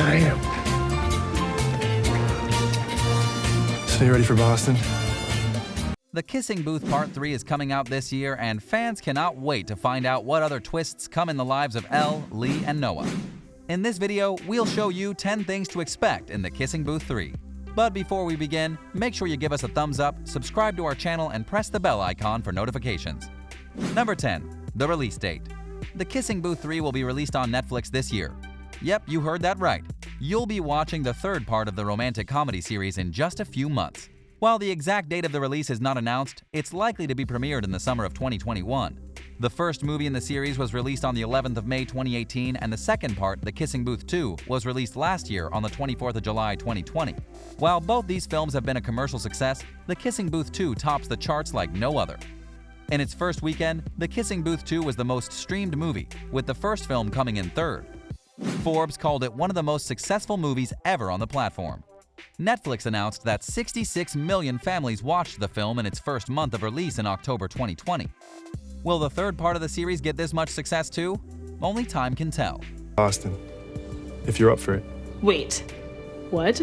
I am. So you ready for Boston? The Kissing Booth Part 3 is coming out this year, and fans cannot wait to find out what other twists come in the lives of Elle, Lee, and Noah. In this video, we'll show you 10 things to expect in The Kissing Booth 3. But before we begin, make sure you give us a thumbs up, subscribe to our channel, and press the bell icon for notifications. Number 10. The release date. The Kissing Booth 3 will be released on Netflix this year. Yep, you heard that right. You'll be watching the third part of the romantic comedy series in just a few months. While the exact date of the release is not announced, it's likely to be premiered in the summer of 2021. The first movie in the series was released on the 11th of May 2018, and the second part, The Kissing Booth 2, was released last year on the 24th of July 2020. While both these films have been a commercial success, The Kissing Booth 2 tops the charts like no other. In its first weekend, The Kissing Booth 2 was the most streamed movie, with the first film coming in third. Forbes called it one of the most successful movies ever on the platform. Netflix announced that 66 million families watched the film in its first month of release in October 2020. Will the third part of the series get this much success too? Only time can tell. Boston, if you're up for it. Wait, what?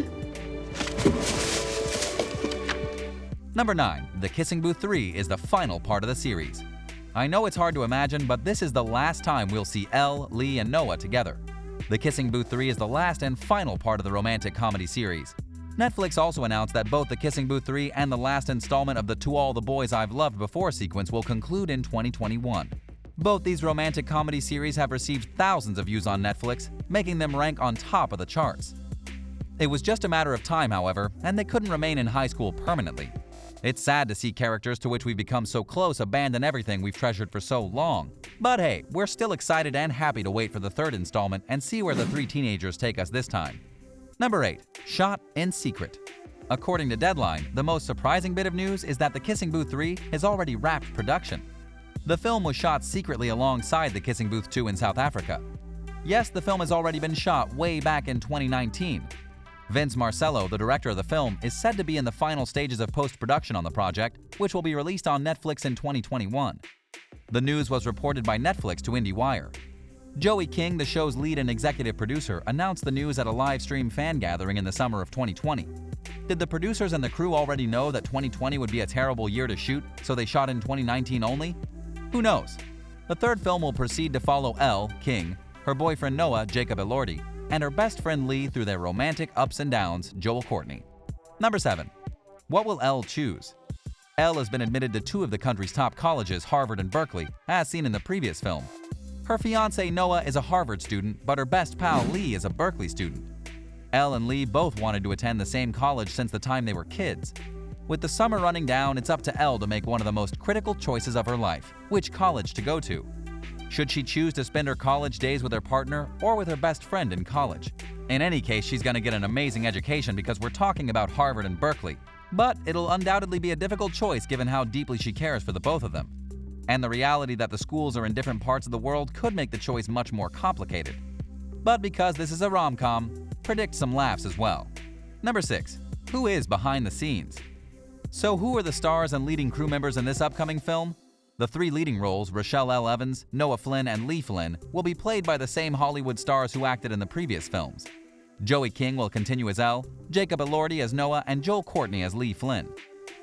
Number 9. The Kissing Booth 3 is the final part of the series. I know it's hard to imagine, but this is the last time we'll see Elle, Lee, and Noah together. The Kissing Booth 3 is the last and final part of the romantic comedy series. Netflix also announced that both The Kissing Booth 3 and the last installment of the To All the Boys I've Loved Before sequence will conclude in 2021. Both these romantic comedy series have received thousands of views on Netflix, making them rank on top of the charts. It was just a matter of time, however, and they couldn't remain in high school permanently. It's sad to see characters to which we've become so close abandon everything we've treasured for so long. But hey, we're still excited and happy to wait for the third installment and see where the three teenagers take us this time. Number 8. Shot in secret. According to Deadline, the most surprising bit of news is that The Kissing Booth 3 has already wrapped production. The film was shot secretly alongside The Kissing Booth 2 in South Africa. Yes, the film has already been shot way back in 2019. Vince Marcello, the director of the film, is said to be in the final stages of post-production on the project, which will be released on Netflix in 2021. The news was reported by Netflix to IndieWire. Joey King, the show's lead and executive producer, announced the news at a live stream fan gathering in the summer of 2020. Did the producers and the crew already know that 2020 would be a terrible year to shoot, so they shot in 2019 only? Who knows? The third film will proceed to follow Elle, King, her boyfriend Noah, Jacob Elordi, and her best friend Lee through their romantic ups and downs, Courtney. Number 7. What will Elle choose? Elle has been admitted to two of the country's top colleges, Harvard and Berkeley, as seen in the previous film. Her fiancé Noah is a Harvard student, but her best pal Lee is a Berkeley student. Elle and Lee both wanted to attend the same college since the time they were kids. With the summer running down, it's up to Elle to make one of the most critical choices of her life: which college to go to. Should she choose to spend her college days with her partner or with her best friend in college? In any case, she's going to get an amazing education because we're talking about Harvard and Berkeley. But it'll undoubtedly be a difficult choice given how deeply she cares for the both of them. And the reality that the schools are in different parts of the world could make the choice much more complicated. But because this is a rom-com, predict some laughs as well. Number 6. Who is behind the scenes? So who are the stars and leading crew members in this upcoming film? The three leading roles, Rochelle Elle Evans, Noah Flynn, and Lee Flynn, will be played by the same Hollywood stars who acted in the previous films. Joey King will continue as Elle, Jacob Elordi as Noah, and Courtney as Lee Flynn.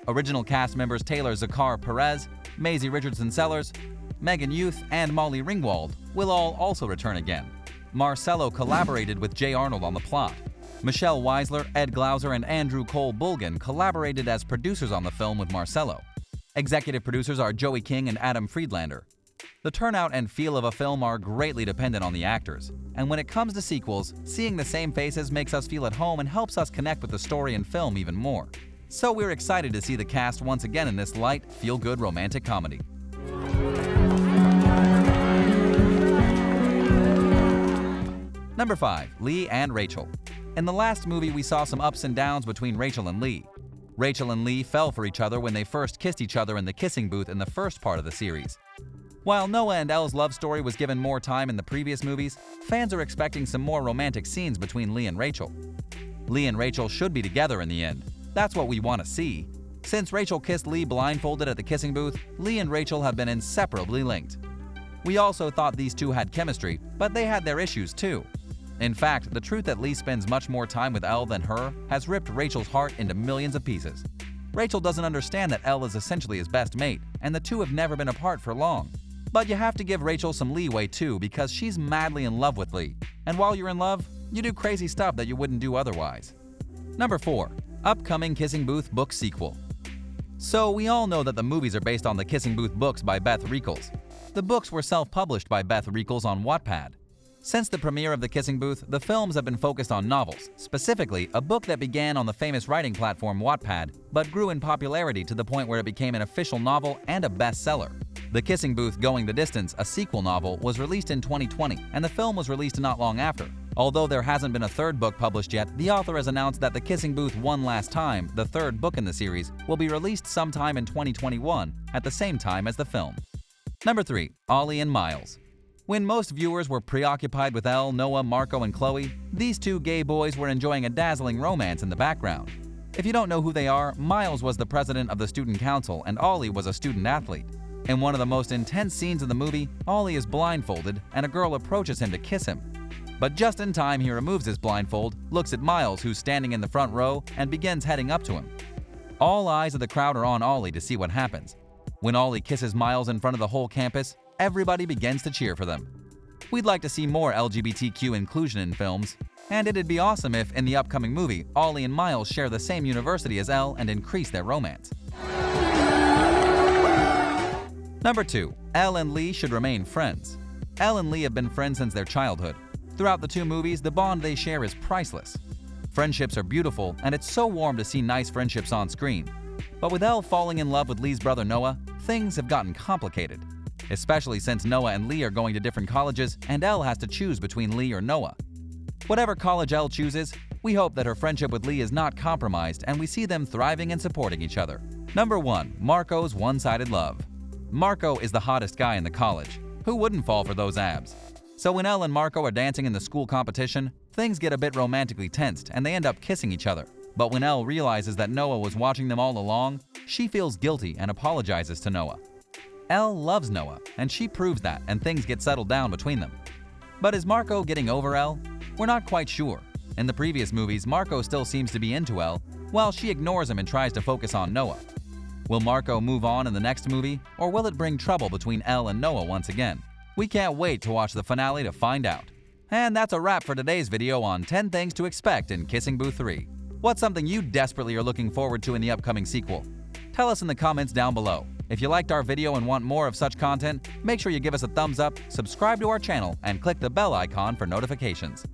Original cast members Taylor Zakar Perez, Maisie Richardson Sellers, Megan Youth, and Molly Ringwald will all also return again. Marcello collaborated with Jay Arnold on the plot. Michelle Weisler, Ed Glauser, and Andrew Cole Bulgan collaborated as producers on the film with Marcello. Executive producers are Joey King and Adam Friedlander. The turnout and feel of a film are greatly dependent on the actors, and when it comes to sequels, seeing the same faces makes us feel at home and helps us connect with the story and film even more. So we're excited to see the cast once again in this light, feel-good romantic comedy. Number 5. Lee and Rachel. In the last movie, we saw some ups and downs between Rachel and Lee. Rachel and Lee fell for each other when they first kissed each other in the kissing booth in the first part of the series. While Noah and Elle's love story was given more time in the previous movies, fans are expecting some more romantic scenes between Lee and Rachel. Lee and Rachel should be together in the end. That's what we want to see. Since Rachel kissed Lee blindfolded at the kissing booth, Lee and Rachel have been inseparably linked. We also thought these two had chemistry, but they had their issues too. In fact, the truth that Lee spends much more time with Elle than her has ripped Rachel's heart into millions of pieces. Rachel doesn't understand that Elle is essentially his best mate, and the two have never been apart for long. But you have to give Rachel some leeway too, because she's madly in love with Lee. And while you're in love, you do crazy stuff that you wouldn't do otherwise. Number 4. Upcoming Kissing Booth book sequel. So we all know that the movies are based on the Kissing Booth books by Beth Reekles. The books were self-published by Beth Reekles on Wattpad. Since the premiere of The Kissing Booth, the films have been focused on novels, specifically a book that began on the famous writing platform Wattpad, but grew in popularity to the point where it became an official novel and a bestseller. The Kissing Booth Going the Distance, a sequel novel, was released in 2020, and the film was released not long after. Although there hasn't been a third book published yet, the author has announced that The Kissing Booth One Last Time, the third book in the series, will be released sometime in 2021, at the same time as the film. Number 3. Ollie and Miles. When most viewers were preoccupied with Elle, Noah, Marco, and Chloe, these two gay boys were enjoying a dazzling romance in the background. If you don't know who they are, Miles was the president of the student council and Ollie was a student athlete. In one of the most intense scenes of the movie, Ollie is blindfolded and a girl approaches him to kiss him. But just in time, he removes his blindfold, looks at Miles, who's standing in the front row, and begins heading up to him. All eyes of the crowd are on Ollie to see what happens. When Ollie kisses Miles in front of the whole campus, everybody begins to cheer for them. We'd like to see more LGBTQ inclusion in films, and it'd be awesome if, in the upcoming movie, Ollie and Miles share the same university as Elle and increase their romance. Number 2. Elle and Lee should remain friends. Elle and Lee have been friends since their childhood. Throughout the two movies, the bond they share is priceless. Friendships are beautiful, and it's so warm to see nice friendships on screen. But with Elle falling in love with Lee's brother Noah, things have gotten complicated. Especially since Noah and Lee are going to different colleges, and Elle has to choose between Lee or Noah. Whatever college Elle chooses, we hope that her friendship with Lee is not compromised and we see them thriving and supporting each other. Number 1. Marco's one-sided love. Marco is the hottest guy in the college. Who wouldn't fall for those abs? So when Elle and Marco are dancing in the school competition, things get a bit romantically tensed and they end up kissing each other. But when Elle realizes that Noah was watching them all along, she feels guilty and apologizes to Noah. Elle loves Noah, and she proves that, and things get settled down between them. But is Marco getting over Elle? We're not quite sure. In the previous movies, Marco still seems to be into Elle, while she ignores him and tries to focus on Noah. Will Marco move on in the next movie, or will it bring trouble between Elle and Noah once again? We can't wait to watch the finale to find out. And that's a wrap for today's video on 10 things to expect in Kissing Booth 3. What's something you desperately are looking forward to in the upcoming sequel? Tell us in the comments down below. If you liked our video and want more of such content, make sure you give us a thumbs up, subscribe to our channel, and click the bell icon for notifications.